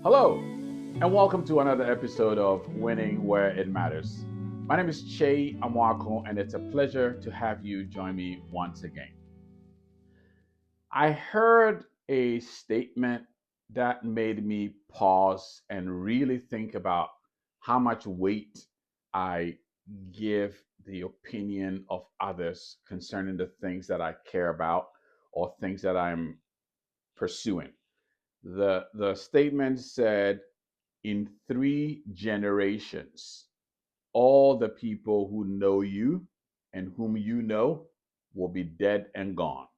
Hello, and welcome to another episode of Winning Where It Matters. My name is Kyei Amoako, and it's a pleasure to have you join me once again. I heard a statement that made me pause and really think about how much weight I give the opinion of others concerning the things that I care about or things that I'm pursuing. The statement said, in 3 generations, all the people who know you and whom you know will be dead and gone,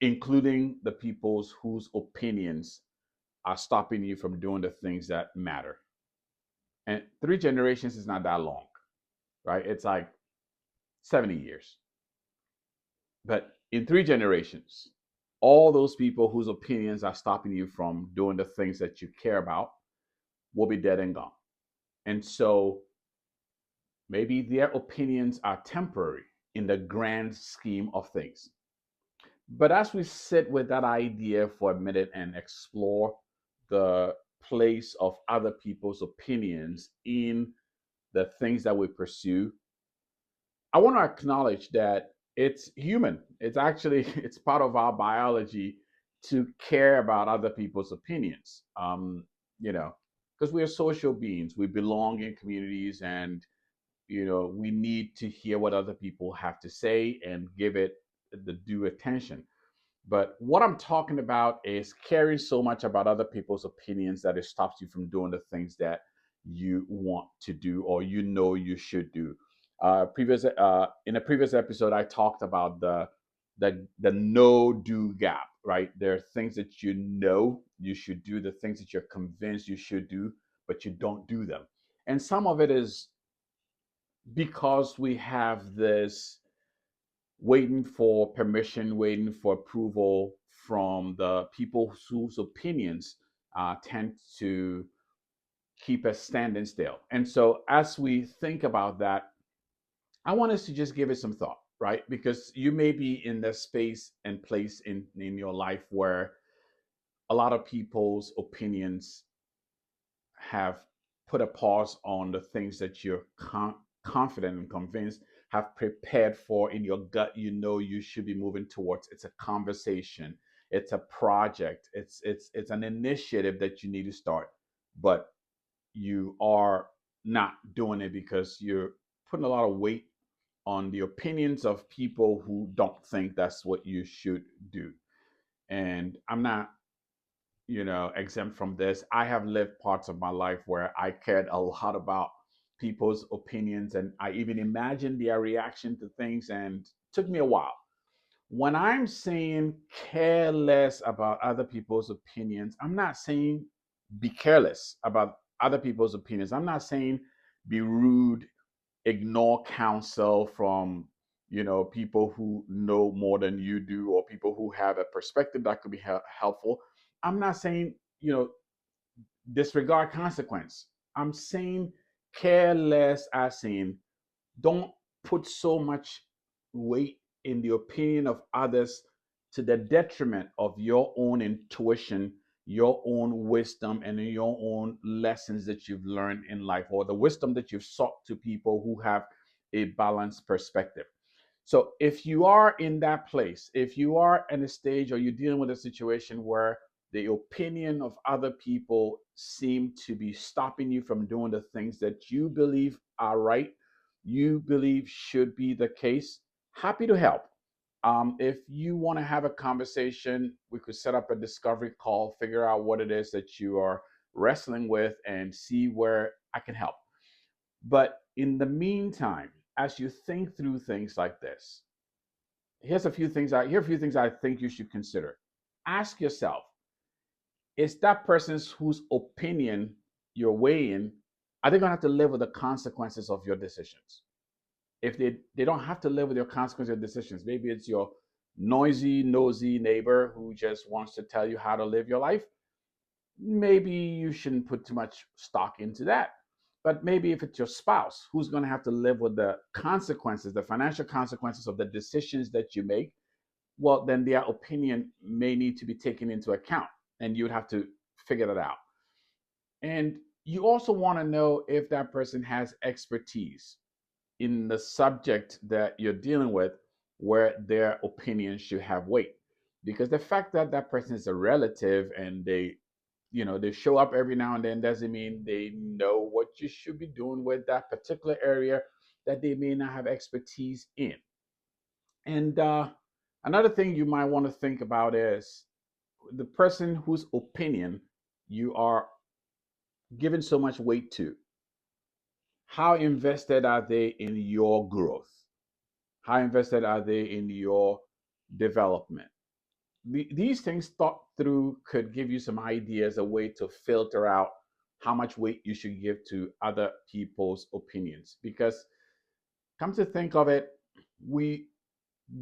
including the peoples whose opinions are stopping you from doing the things that matter. And 3 generations is not that long, right? It's like 70 years. But in 3 generations, all those people whose opinions are stopping you from doing the things that you care about will be dead and gone. And so maybe their opinions are temporary in the grand scheme of things. But as we sit with that idea for a minute and explore the place of other people's opinions in the things that we pursue, I want to acknowledge that it's human. It's actually it's part of our biology to care about other people's opinions. You know, because we are social beings. We belong in communities, and we need to hear what other people have to say and give it the due attention. But what I'm talking about is caring so much about other people's opinions that it stops you from doing the things that you want to do or you should do. Previous In a previous episode, I talked about the no do gap. Right, there are things that you should do, the things that you're convinced you should do, but you don't do them. And some of it is because we have this waiting for permission, waiting for approval from the people whose opinions tend to keep us standing still. And so, as we think about that, I want us to just give it some thought, right? Because you may be in the space and place in your life where a lot of people's opinions have put a pause on the things that you're confident and convinced have prepared for in your gut. You should be moving towards. It's a conversation, it's a project, it's an initiative that you need to start, but you are not doing it because you're putting a lot of weight on the opinions of people who don't think that's what you should do. And I'm not exempt from this. I have lived parts of my life where I cared a lot about people's opinions, and I even imagined their reaction to things, and it took me a while. When I'm saying care less about other people's opinions, I'm not saying be careless about other people's opinions. I'm not saying be rude, ignore counsel from people who know more than you do, or people who have a perspective that could be helpful. I'm not saying disregard consequence. I'm saying care less, as in don't put so much weight in the opinion of others to the detriment of your own intuition, your own wisdom, and your own lessons that you've learned in life, or the wisdom that you've sought to people who have a balanced perspective. So if you are in that place, if you are in a stage or you're dealing with a situation where the opinion of other people seem to be stopping you from doing the things that you believe are right, you believe should be the case, happy to help. If you want to have a conversation, we could set up a discovery call, figure out what it is that you are wrestling with, and see where I can help. But in the meantime, as you think through things like this, here are a few things I think you should consider. Ask yourself, is that person's whose opinion you're weighing, are they going to have to live with the consequences of your decisions? If they don't have to live with your consequences of your decisions, maybe it's your noisy, nosy neighbor who just wants to tell you how to live your life. Maybe you shouldn't put too much stock into that. But maybe if it's your spouse who's going to have to live with the consequences, the financial consequences of the decisions that you make, well, then their opinion may need to be taken into account, and you would have to figure that out. And you also want to know if that person has expertise in the subject that you're dealing with, where their opinion should have weight. Because the fact that that person is a relative and they show up every now and then doesn't mean they know what you should be doing with that particular area that they may not have expertise in. And another thing you might want to think about is the person whose opinion you are giving so much weight to. How invested are they in your growth? How invested are they in your development? These things thought through could give you some ideas, a way to filter out how much weight you should give to other people's opinions. Because come to think of it, we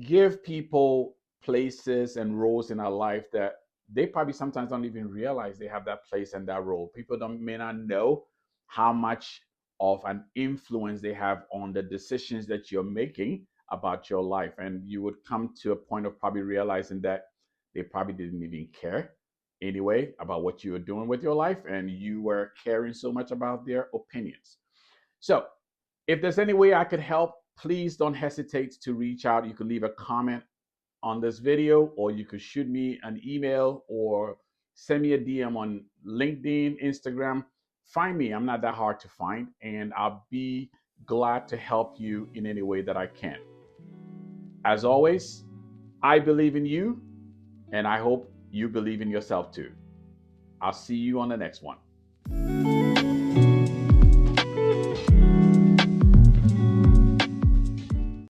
give people places and roles in our life that they probably sometimes don't even realize they have that place and that role. People don't may not know how much of an influence they have on the decisions that you're making about your life. And you would come to a point of probably realizing that they probably didn't even care anyway about what you were doing with your life, and you were caring so much about their opinions. So if there's any way I could help, please don't hesitate to reach out. You can leave a comment on this video, or you could shoot me an email or send me a DM on LinkedIn, Instagram. Find me. I'm not that hard to find, and I'll be glad to help you in any way that I can. As always, I believe in you, and I hope you believe in yourself too. I'll see you on the next one.